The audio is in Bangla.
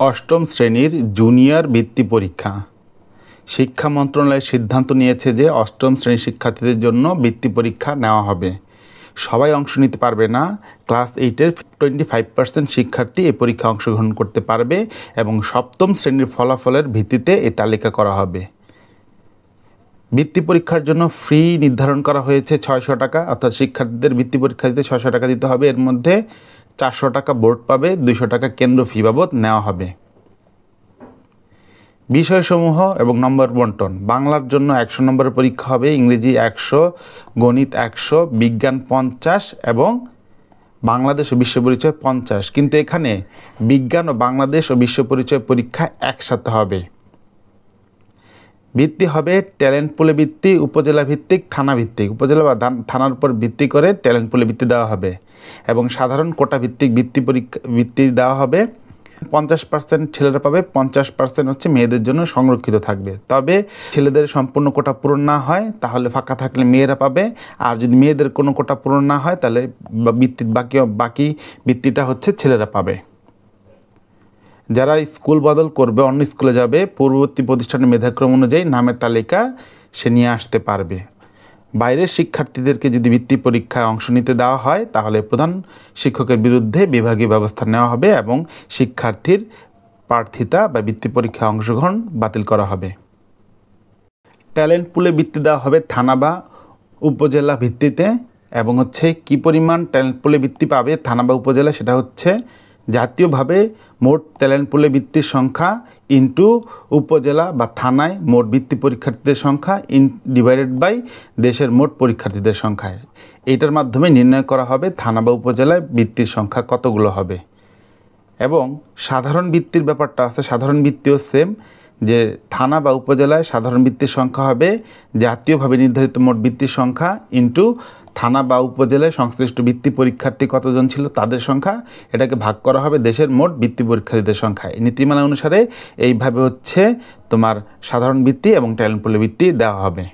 অষ্টম শ্রেণীর জুনিয়র বৃত্তি পরীক্ষা। শিক্ষা মন্ত্রণালয় সিদ্ধান্ত নিয়েছে যে অষ্টম শ্রেণীর শিক্ষার্থীদের জন্য বৃত্তি পরীক্ষা নেওয়া হবে। সবাই অংশ নিতে পারবে না। ক্লাস 8-এর 25% শিক্ষার্থী এই পরীক্ষায় অংশগ্রহণ করতে পারবে এবং সপ্তম শ্রেণীর ফলাফলের ভিত্তিতে এই তালিকা করা হবে। বৃত্তি পরীক্ষার জন্য ফি নির্ধারণ করা হয়েছে 600 টাকা, অর্থাৎ শিক্ষার্থীদের বৃত্তি পরীক্ষা দিতে 600 টাকা দিতে হবে। এর মধ্যে 400 টাকা বোর্ড পাবে, 200 টাকা কেন্দ্র ফি বাবদ নেওয়া হবে। বিষয়সমূহ এবং নম্বর বন্টন: বাংলার জন্য 100 নম্বরের পরীক্ষা হবে, ইংরেজি 100, গণিত 100, বিজ্ঞান 50 এবং বাংলাদেশ ও বিশ্ব পরিচয় 50। কিন্তু এখানে বিজ্ঞান ও বাংলাদেশ ও বিশ্ব পরিচয় পরীক্ষা একসাথে হবে। ভিত্তি হবে ট্যালেন্ট পুলে ভিত্তি, উপজেলা ভিত্তিক, থানা ভিত্তিক। উপজেলা বা থানার উপর ভিত্তি করে ট্যালেন্ট পুলে ভিত্তি দেওয়া হবে এবং সাধারণ কোটা ভিত্তিক ভিত্তি দেওয়া হবে। 50% ছেলেরা পাবে, 50% হচ্ছে মেয়েদের জন্য সংরক্ষিত থাকবে। তবে ছেলেদের সম্পূর্ণ কোটা পূরণ না হয় তাহলে ফাঁকা থাকলে মেয়েরা পাবে, আর যদি মেয়েদের কোনো কোটা পূরণ না হয় তাহলে বাকি বৃত্তিটা হচ্ছে ছেলেরা পাবে। যারা স্কুল বদল করবে, অন্য স্কুলে যাবে, পূর্ববর্তী প্রতিষ্ঠানের মেধাক্রম অনুযায়ী নামের তালিকা সে নিয়ে আসতে পারবে। বাইরের শিক্ষার্থীদেরকে যদি বৃত্তি পরীক্ষায় অংশ নিতে দেওয়া হয় তাহলে প্রধান শিক্ষকের বিরুদ্ধে বিভাগীয় ব্যবস্থা নেওয়া হবে এবং শিক্ষার্থীর প্রার্থিতা বা বৃত্তি পরীক্ষায় অংশগ্রহণ বাতিল করা হবে। ট্যালেন্ট পুলে বৃত্তি দেওয়া হবে থানা বা উপজেলা ভিত্তিতে এবং হচ্ছে কী পরিমাণ ট্যালেন্ট পুলে বৃত্তি পাবে থানা বা উপজেলা, সেটা হচ্ছে জাতীয়ভাবে মোট ট্যালেন্ট পুলে বৃত্তির সংখ্যা ইন্টু উপজেলা বা থানায় মোট বৃত্তি পরীক্ষার্থীদের সংখ্যা ডিভাইডেড বাই দেশের মোট পরীক্ষার্থীদের সংখ্যায়। এইটার মাধ্যমে নির্ণয় করা হবে থানা বা উপজেলায় বৃত্তির সংখ্যা কতগুলো হবে। এবং সাধারণ বৃত্তির ব্যাপারটা আছে, সাধারণ বৃত্তিও সেম, যে থানা বা উপজেলায় সাধারণ বৃত্তির সংখ্যা হবে জাতীয়ভাবে নির্ধারিত মোট বৃত্তির সংখ্যা ইন্টু থানা বা উপজেলায় সংশ্লিষ্ট বৃত্তি পরীক্ষার্থী কতজন ছিল তাদের সংখ্যা, এটাকে ভাগ করা হবে দেশের মোট বৃত্তি পরীক্ষার্থীদের সংখ্যা। এই নীতিমালা অনুসারে এইভাবে হচ্ছে তোমার সাধারণ বৃত্তি এবং ট্যালেন্ট পুলে বৃত্তি দেওয়া হবে।